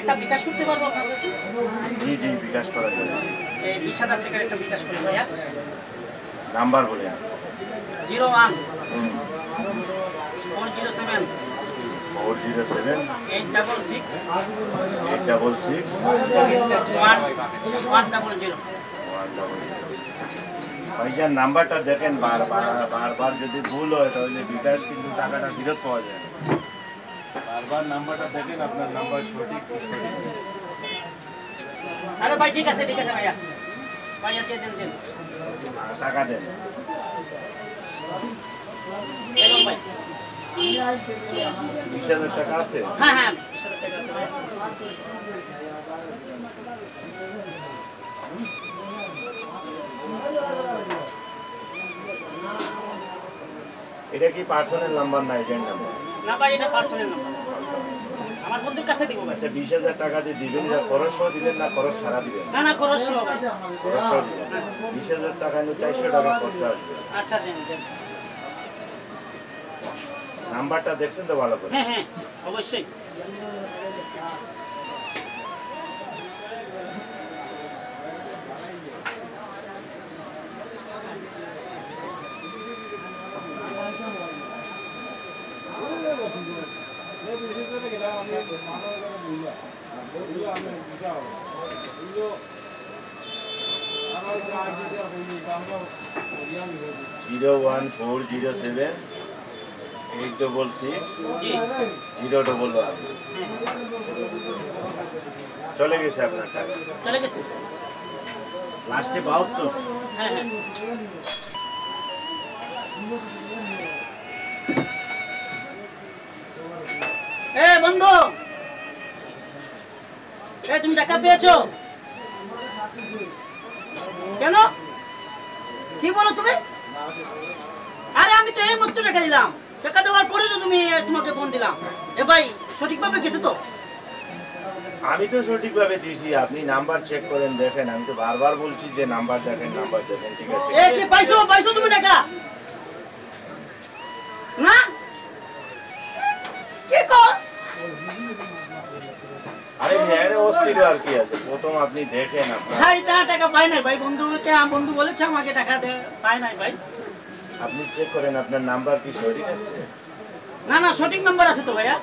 একটা বিকাশ করতে পারবো আপনার কাছে? জি জি, বিকাশ করা যাবে। এই 20,000 টাকার একটা বিকাশ করুন ভাইয়া। নাম্বার বলেন। 01 407 407 866 866 100। ভাইজান নাম্বারটা দেখেন, বারবার যদি ভুল হয় তাহলে বিকাশ কিন্তু টাকাটা ফেরত পাওয়া যায় না। বারবার নাম্বারটা দেখেন, আপনার নাম্বার সঠিক কি সঠিক। আরে ভাই ঠিক আছে ভাইয়া, ভাইয়া দিয়ে দেন টাকা দেন। দেখুন ভাই। 20,000 টাকা আছে? হ্যাঁ 20,000 টাকা আছে ভাইয়া। এটা কি পার্সোনাল নাম্বার না এজেন্ট নাম্বার? না ভাই, এটা পার্সোনাল নাম্বার, আমার বন্ধুর কাছে দিব ভাই। আচ্ছা 20,000 টাকা দিয়ে দিবেন, খরচ সহ দিবেন না খরচ ছাড়া দিবেন? না খরচ সহ ভাই। খরচ সহ দিবেন। 20,000 টাকা নিয়ে 400 টাকা খরচা আসবে। আচ্ছা দেন। নাম্বারটা দেখছেন তো ভালো করে? হ্যাঁ অবশ্যই। জিরো 1407 866 011 চলে গেছে আপনার টাকা? চলে গেছে। লাস্টে 72? হ্যাঁ বন্ধু, তুমি টাকা পেয়েছো? কেন, কি বলো তুমি? আরে আমি তো এই মুহূর্তে টাকা দিলাম, টাকা দেওয়ার পরে তো তোমাকে ফোন দিলাম। ভাই সঠিকভাবে গেছে তো? আমি তো সঠিকভাবে দিয়েছি, আপনি নাম্বার চেক করেন দেখেন। আমি তো বারবার বলছি যে নাম্বার দেখেন। ঠিক আছে। কি পাইছো তুমি টাকা? না কি কস? আরে মেয়ের অস্থির আর কি আছে, প্রথম আপনি দেখেন। ভাই টাকা পাই নাই ভাই, বন্ধু বলেছে আমাকে টাকা পাই নাই ভাই। আপনি চেক করেন আপনার নাম্বার কি সঠিক আছে? না সঠিক নাম্বার আছে তো ভাইয়া।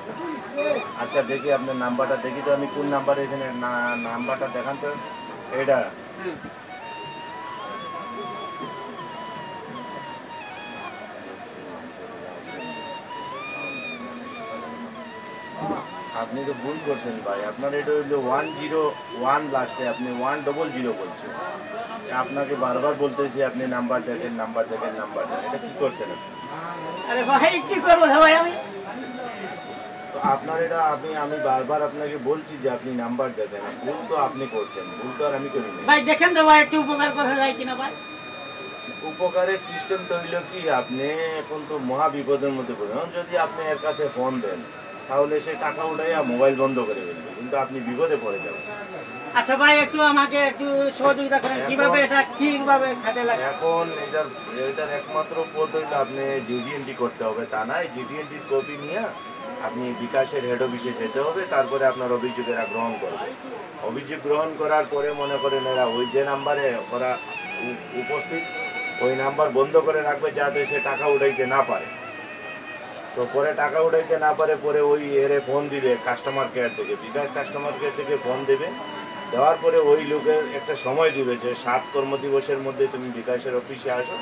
আচ্ছা দেখি আপনার নাম্বারটা, দেখি তো আমি কোন নাম্বারে এখানে নাম্বারটা দেখান তো। এটা আপনি তো ভুল করছেন ভাই। আপনার এটা হইলো 101 লাস্টে, আপনি 100 বলছেন। আপনাকে বারবার বলতেছি আপনি নাম্বার দেখেন। এটা কি করছেন আপনি? আরে ভাই কি করবো রে ভাই আমি? তো আপনার এটা আমি বারবার আপনাকে বলছি যে আপনি নাম্বার দেখেন। ভুল তো আপনি করছেন, ভুল তো আর আমি করিনি ভাই। দেখেন তো ভাই, একটু উপকার করা যায় কিনা ভাই? উপকারের সিস্টেমটা হইলো কি, আপনি এখন তো মহা বিপদের মধ্যে পড়েন। যদি আপনি এর কাছে ফোন দেন তাহলে সে টাকা উঠাইয়া মোবাইল বন্ধ করে ফেলবে, কিন্তু আপনি বিপদে পড়ে যাবেন। আচ্ছা ভাই আমাকে একটু সহযোগিতা করেন, কিভাবে খাটে লাগে? এখন এটার একমাত্র পথ হইলো আপনি জিডিএনটি করতে হবে। তা নয়, জিডিএনটির কপি নিয়ে আপনি বিকাশের হেড অফিসে যেতে হবে। তারপরে আপনার অভিযোগ এরা গ্রহণ করবে। অভিযোগ গ্রহণ করার পরে মনে করেন এরা ওই যে নাম্বারে ওরা উপস্থিত, ওই নাম্বার বন্ধ করে রাখবে যাতে সে টাকা উঠাইতে না পারে। তো পরে টাকা উঠাইতে না পারে, পরে ওই এরে ফোন দিবে কাস্টমার কেয়ার থেকে, বিকাশ কাস্টমার কেয়ার থেকে ফোন দেবে। দেওয়ার পরে ওই লোকের একটা সময় দিবে যে 7 কর্মদিবসের মধ্যে তুমি বিকাশের অফিসে আসো,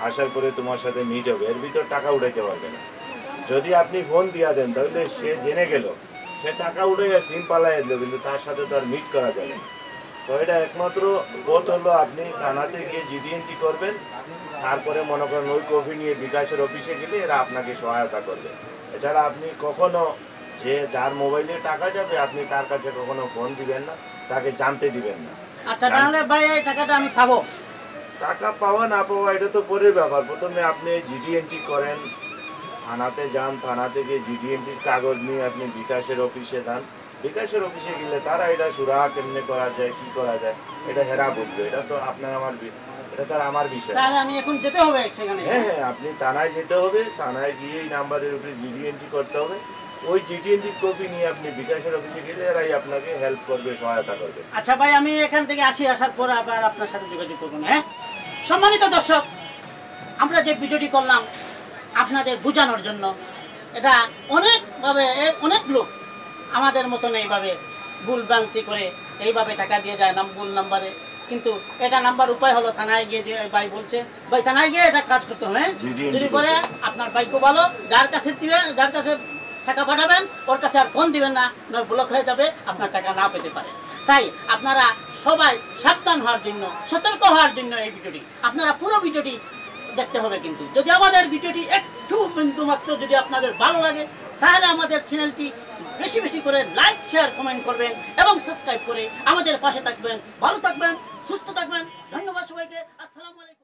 আসার পরে তোমার সাথে নিয়ে যাবে। এর ভিতর টাকা উঠাইতে পারবে না। যদি আপনি ফোন দিয়া দেন তাহলে সে জেনে গেল, সে টাকা উঠাইয়া সিম পালাই দিল, কিন্তু তার সাথে তো আর মিট করা যাবে। তো এটা একমাত্র পথ হলো আপনি থানাতে গিয়ে জিডিএনটি করবেন। তারপরে মনে করেন ওই কপি নিয়ে বিকাশের অফিসে গেলে এরা আপনাকে সহায়তা করবে। এছাড়া আপনি কখনো যে যার মোবাইলে টাকা যাবে আপনি তার কাছে কখনো ফোন দিবেন না, তাকে জানতে দিবেন না। আচ্ছা তাহলে ভাই এই টাকাটা আমি পাবো? টাকা পাওয়া না পাওয়া এটা তো পরের ব্যাপার। প্রথমে আপনি জিডিএনটি করেন, থানাতে যান, থানা থেকে জিডিএনটির কাগজ নিয়ে আপনি বিকাশের অফিসে যান। বিকাশের অফিসে গেলে তারা এটা সুরাহা কেমনে করা যায়, কি করা যায়, এটা হেরা বুঝবে। এটা তো আপনার এটা তো আমার বিষয়। তাহলে আমি এখন যেতে হবে সেখানে? হ্যাঁ আপনি থানায় যেতে হবে। থানায় গিয়ে এই নাম্বারের উপরে জিডিএনটি করতে হবে। ওই জিটিএনটি কপি নিয়ে আপনি বিকাশের অফিসে গেলে এরাই আপনাকে হেল্প করবে, সহায়তা করবে। আচ্ছা ভাই, আমি এখান থেকে আসার পর আবার আপনার সাথে যোগাযোগ করবো না, হ্যাঁ? সম্মানিত দর্শক, আমরা যে ভিডিওটি করলাম আপনাদের বোঝানোর জন্য, এটা অনেকভাবে অনেক লোক আমাদের মতন এইভাবে ভুলভ্রান্তি করে এইভাবে টাকা দিয়ে যায় ভুল নাম্বারে। কিন্তু এটা নাম্বার উপায় হলো থানায় গিয়ে ভাই বলছে, ভাই থানায় গিয়ে এটা কাজ করতে হবে, যদি পরে আপনার ভাগ্য ভালো, যার কাছে দিবেন, যার কাছে টাকা পাঠাবেন ওর কাছে আর ফোন দিবেন না, নয় ব্লক হয়ে যাবে, আপনার টাকা না পেতে পারে। তাই আপনারা সবাই সাবধান হওয়ার জন্য, সতর্ক হওয়ার জন্য এই ভিডিওটি আপনারা পুরো ভিডিওটি দেখতে হবে। কিন্তু যদি আমাদের ভিডিওটি একটু বিন্দু মাত্র যদি আপনাদের ভালো লাগে, তাহলে আমাদের চ্যানেলটি বেশি বেশি করে লাইক, শেয়ার, কমেন্ট করবেন এবং সাবস্ক্রাইব করে আমাদের পাশে থাকবেন। ভালো থাকবেন, সুস্থ থাকবেন। ধন্যবাদ সবাইকে। আসসালামু আলাইকুম।